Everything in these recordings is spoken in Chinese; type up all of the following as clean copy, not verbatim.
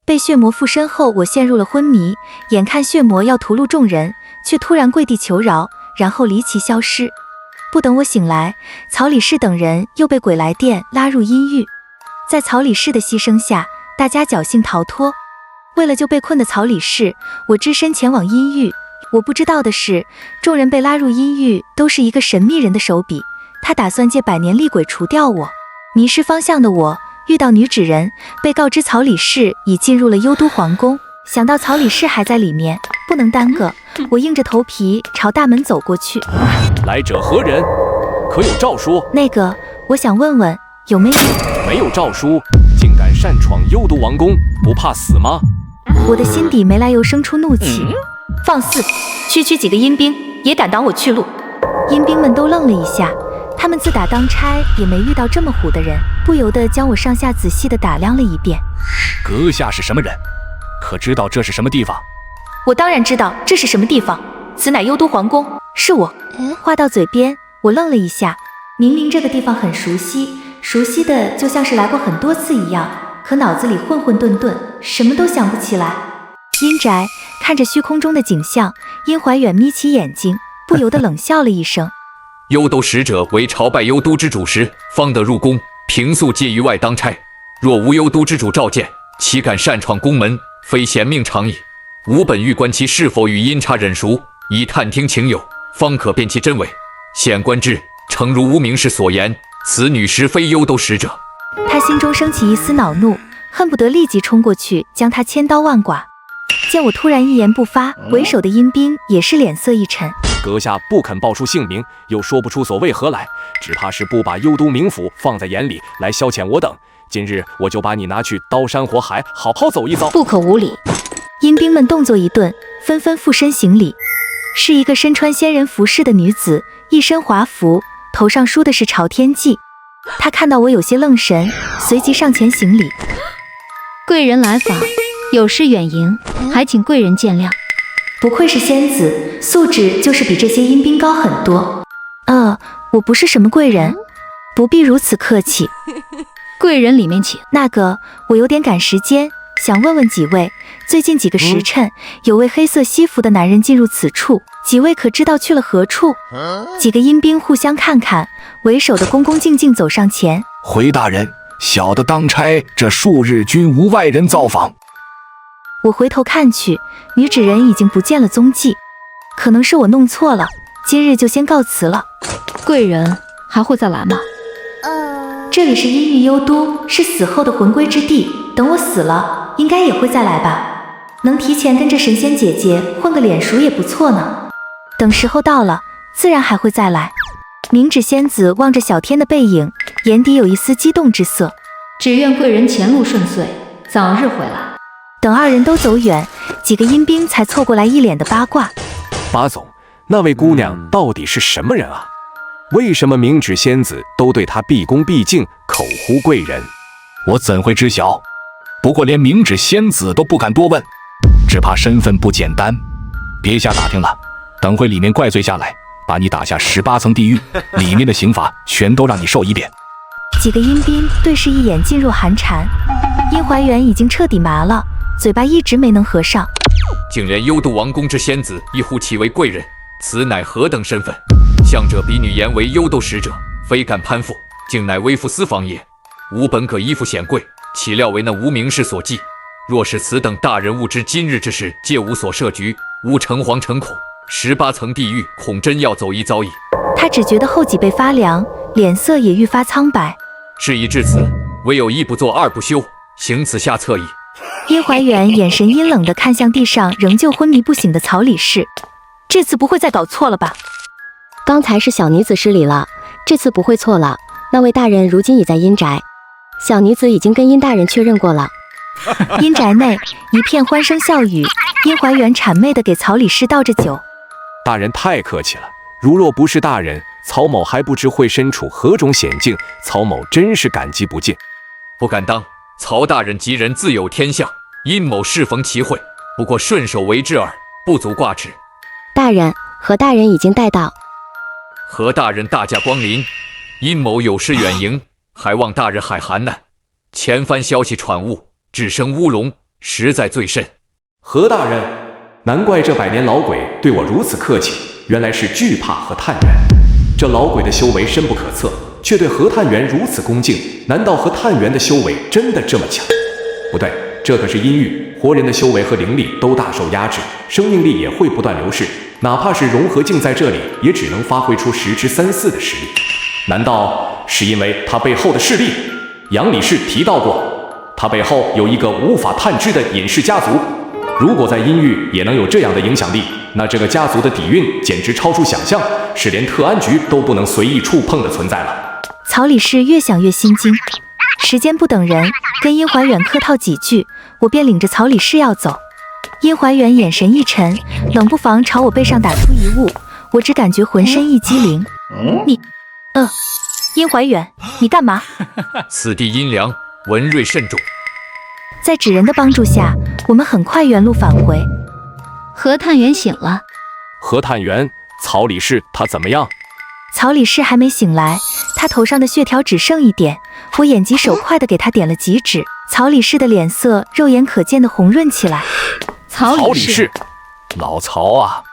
被血魔附身后，我陷入了昏迷，眼看血魔要屠戮众人，却突然跪地求饶，然后离奇消失。不等我醒来，曹李氏等人又被鬼来电拉入阴狱。在曹李氏的牺牲下，大家侥幸逃脱。为了救被困的曹李氏，我只身前往阴狱。我不知道的是，众人被拉入阴狱都是一个神秘人的手笔，他打算借百年厉鬼除掉我。迷失方向的我遇到女纸人，被告知曹李氏已进入了幽都皇宫。想到曹李氏还在里面，不能耽搁，我硬着头皮朝大门走过去。来者何人？可有诏书？那个，我想问问有没有？没有诏书，竟敢擅闯幽都王宫，不怕死吗？我的心底没来由生出怒气。放肆！区区几个阴兵也敢挡我去路？阴兵们都愣了一下，他们自打当差也没遇到这么虎的人，不由得将我上下仔细地打量了一遍。阁下是什么人？可知道这是什么地方？我当然知道这是什么地方，此乃幽都皇宫，是我。话到嘴边，我愣了一下，明明这个地方很熟悉，熟悉的就像是来过很多次一样，可脑子里混混沌沌，什么都想不起来。阴宅看着虚空中的景象，殷怀远眯起眼睛，不由得冷笑了一声。幽都使者为朝拜幽都之主时，方得入宫，平素借于外当差。若无幽都之主召见，岂敢擅闯宫门，非贤命常矣。吾本欲观其是否与阴差忍熟，以探听情有，方可辨其真伪。显观之，诚如无名氏所言，此女实非幽都使者。他心中升起一丝恼怒，恨不得立即冲过去将他千刀万剐。见我突然一言不发，为首的阴兵也是脸色一沉。阁下不肯报出姓名，又说不出所谓何来，只怕是不把幽都名府放在眼里来消遣我等。今日我就把你拿去刀山火海，好好走一遭。不可无礼！阴兵们动作一顿，纷纷俯身行礼。是一个身穿仙人服饰的女子，一身华服，头上梳的是朝天髻。她看到我有些愣神，随即上前行礼。贵人来访，有失远迎，还请贵人见谅。不愧是仙子，素质就是比这些阴兵高很多。我不是什么贵人，不必如此客气。贵人里面请。那个，我有点赶时间，想问问几位，最近几个时辰，有位黑色西服的男人进入此处，几位可知道去了何处？几个阴兵互相看看，为首的恭恭敬敬走上前。回大人，小的当差这数日均无外人造访。我回头看去，女纸人已经不见了踪迹，可能是我弄错了，今日就先告辞了。贵人还会再来吗？这里是阴域幽都，是死后的魂归之地，等我死了，应该也会再来吧。能提前跟这神仙姐姐混个脸熟也不错呢。等时候到了，自然还会再来。明纸仙子望着小天的背影，眼底有一丝激动之色。只愿贵人前路顺遂，早日回来。等二人都走远，几个阴兵才凑过来，一脸的八卦。八总，那位姑娘到底是什么人啊？为什么明纸仙子都对她毕恭毕敬，口呼贵人？我怎会知晓？不过连明纸仙子都不敢多问，只怕身份不简单。别瞎打听了，等会里面怪罪下来，把你打下18层地狱，里面的刑罚全都让你受一遍。几个阴兵对视一眼，噤若寒蝉。殷怀远已经彻底麻了，嘴巴一直没能合上。竟然幽都王宫之仙子一呼其为贵人，此乃何等身份？向者比女言为幽都使者，非敢攀附，竟乃微服私访也。吾本可依附显贵，岂料为那无名氏所忌。若是此等大人物知今日之事，皆无所设局，吾诚惶诚恐，18层地狱恐真要走一遭矣。他只觉得后脊背发凉，脸色也愈发苍白。事已至此，唯有一不做二不休，行此下策矣。殷怀远眼神阴冷地看向地上仍旧昏迷不醒的曹李氏，这次不会再搞错了吧？刚才是小女子失礼了，这次不会错了。那位大人如今已在阴宅，小女子已经跟殷大人确认过了。阴宅内一片欢声笑语，殷怀远谄媚地给曹李氏倒着酒。大人太客气了，如若不是大人，曹某还不知会身处何种险境，曹某真是感激不尽。不敢当，曹大人吉人自有天相，殷某适逢其会，不过顺手为之耳，不足挂齿。大人，何大人已经带到。何大人大驾光临，殷某有事远迎，还望大人海涵难。前番消息传误，只生乌龙，实在最甚。何大人，难怪这百年老鬼对我如此客气，原来是惧怕何探元。这老鬼的修为深不可测，却对何探元如此恭敬，难道何探元的修为真的这么强？不对，这可是阴域，活人的修为和灵力都大受压制，生命力也会不断流逝，哪怕是融合境在这里，也只能发挥出3/10的实力。难道是因为他背后的势力？杨理事提到过，他背后有一个无法探知的隐世家族。如果在阴域也能有这样的影响力，那这个家族的底蕴简直超出想象，是连特安局都不能随意触碰的存在了。曹理事越想越心惊，时间不等人，跟殷怀远客套几句，我便领着曹理事要走。殷怀远眼神一沉，冷不防朝我背上打出一物，我只感觉浑身一激灵。殷怀远，你干嘛？此地阴凉，文瑞慎重。在纸人的帮助下，我们很快原路返回。何探元醒了，何探元，曹理事他怎么样？曹理事还没醒来，他头上的血条只剩一点，我眼疾手快地给他点了几指。曹理事的脸色肉眼可见地红润起来。曹理事，老曹啊，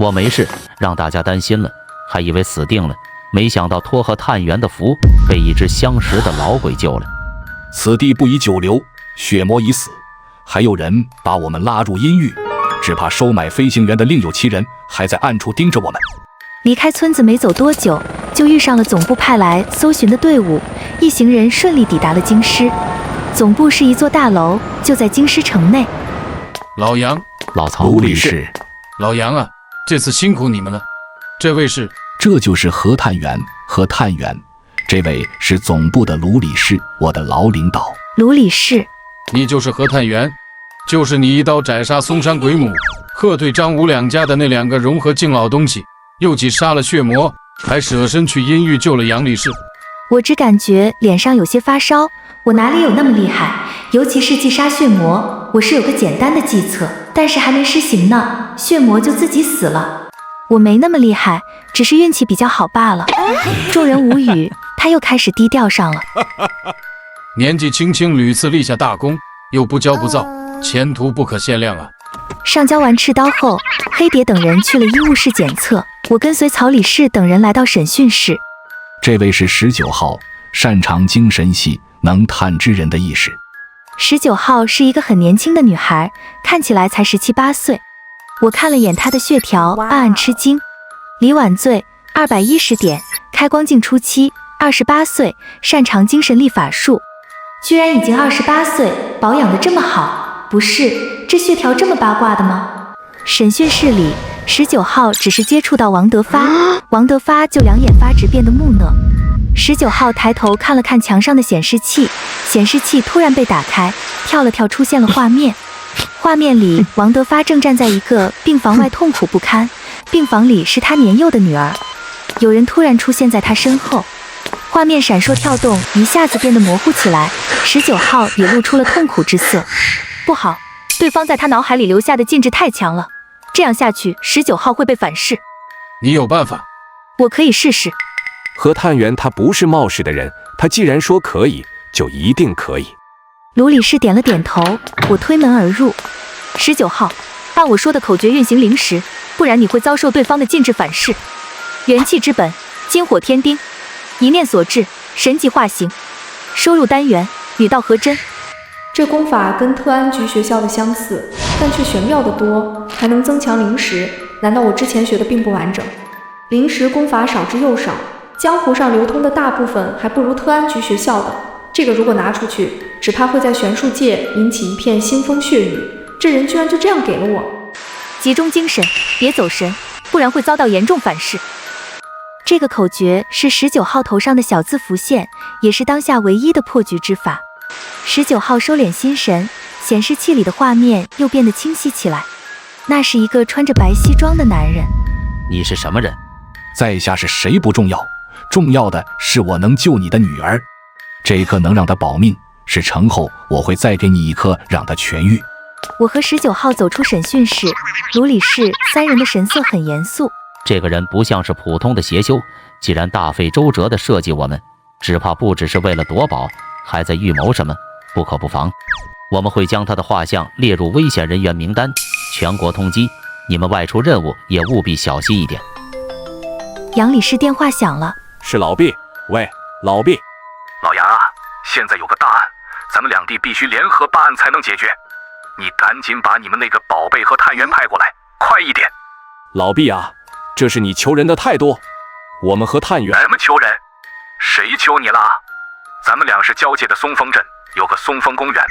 我没事，让大家担心了，还以为死定了，没想到托何探元的福，被一只相识的老鬼救了。此地不宜久留，血魔已死，还有人把我们拉入阴域，只怕收买飞行员的另有其人还在暗处盯着我们。离开村子没走多久，就遇上了总部派来搜寻的队伍，一行人顺利抵达了京师。总部是一座大楼，就在京师城内。老杨，老曹，卢理事，老杨啊，这次辛苦你们了。这位是？这就是何探元，何探元，这位是总部的卢理事，我的老领导。卢理事，你就是何探元，就是你一刀斩杀嵩山鬼母，喝退张武两家的那2个融合境老东西，又击杀了血魔，还舍身去阴域救了杨理事。我只感觉脸上有些发烧，我哪里有那么厉害？尤其是击杀血魔，我是有个简单的计策，但是还没实行呢，血魔就自己死了。我没那么厉害，只是运气比较好罢了。众人无语，他又开始低调上了。年纪轻轻屡次立下大功，又不骄不躁，前途不可限量啊！上交完赤刀后，黑蝶等人去了医务室检测，我跟随曹理事等人来到审讯室。这位是19号，擅长精神系，能探知人的意识。19号是一个很年轻的女孩，看起来才17、18岁。我看了眼她的血条，暗暗吃惊。李婉醉，210点，开光境初期，28岁，擅长精神力法术。居然已经28岁，保养得这么好，不是，这血条这么八卦的吗？审讯室里，19号只是接触到王德发，王德发就两眼发直，变得木讷。19号抬头看了看墙上的显示器，显示器突然被打开，跳了跳，出现了画面。画面里，王德发正站在一个病房外，痛苦不堪。病房里是他年幼的女儿，有人突然出现在他身后。画面闪烁跳动，一下子变得模糊起来。19号也露出了痛苦之色。不好，对方在他脑海里留下的禁制太强了，这样下去，19号会被反噬。你有办法？我可以试试。何探元他不是冒失的人，他既然说可以，就一定可以。卢理事点了点头，我推门而入。19号，按我说的口诀运行灵时，不然你会遭受对方的禁制反噬。元气之本，金火天丁，一念所至，神级化形。收入单元，女道和真。这功法跟特安局学校的相似，但却玄妙得多，还能增强灵识。难道我之前学的并不完整？灵识功法少之又少，江湖上流通的大部分还不如特安局学校的。这个如果拿出去，只怕会在玄术界引起一片腥风血雨。这人居然就这样给了我。集中精神，别走神，不然会遭到严重反噬。这个口诀是19号头上的小字符现，也是当下唯一的破局之法。19号收敛心神，显示器里的画面又变得清晰起来。那是一个穿着白西装的男人。你是什么人？在下是谁不重要，重要的是我能救你的女儿。这一颗能让她保命，是成后我会再给你一颗，让她痊愈。我和19号走出审讯室，卢理事3人的神色很严肃。这个人不像是普通的邪修，既然大费周折地设计我们，只怕不只是为了夺宝，还在预谋什么，不可不防。我们会将他的画像列入危险人员名单，全国通缉。你们外出任务也务必小心一点。杨理事电话响了，是老毕。喂，老毕。老杨啊，现在有个大案，咱们两地必须联合办案才能解决。你赶紧把你们那个宝贝和探员派过来，快一点。老毕啊，这是你求人的态度。我们和探员……什么求人？谁求你了？咱们俩是交界的松风镇，有个松风公园，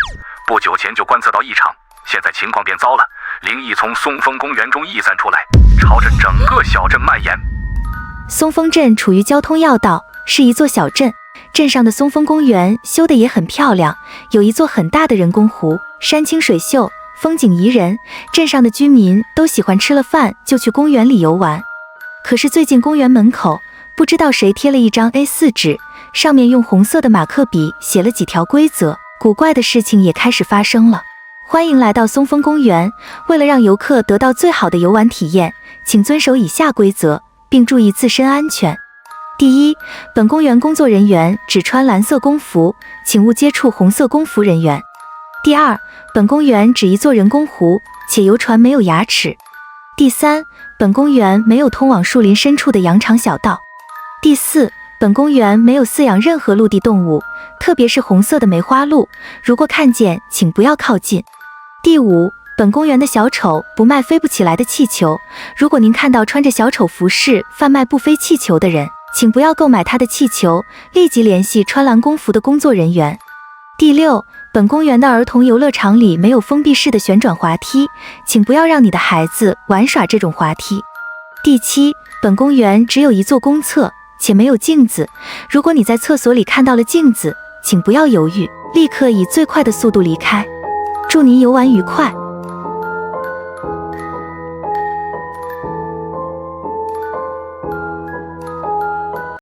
不久前就观测到异常，现在情况变糟了，灵异从松风公园中溢散出来，朝着整个小镇蔓延。松风镇处于交通要道，是一座小镇。镇上的松风公园修得也很漂亮，有一座很大的人工湖，山清水秀，风景宜人。镇上的居民都喜欢吃了饭就去公园里游玩。可是最近公园门口不知道谁贴了一张 A4 纸，上面用红色的马克笔写了几条规则，古怪的事情也开始发生了。欢迎来到松风公园，为了让游客得到最好的游玩体验，请遵守以下规则，并注意自身安全。第一，本公园工作人员只穿蓝色工服，请勿接触红色工服人员。第二，本公园只一座人工湖，且游船没有牙齿。第三，本公园没有通往树林深处的羊肠小道。第四，本公园没有饲养任何陆地动物，特别是红色的梅花鹿，如果看见，请不要靠近。第五，本公园的小丑不卖飞不起来的气球，如果您看到穿着小丑服饰贩卖不飞气球的人，请不要购买他的气球，立即联系穿蓝工服的工作人员。第六，本公园的儿童游乐场里没有封闭式的旋转滑梯，请不要让你的孩子玩耍这种滑梯。第七，本公园只有一座公厕，且没有镜子，如果你在厕所里看到了镜子，请不要犹豫，立刻以最快的速度离开。祝您游玩愉快。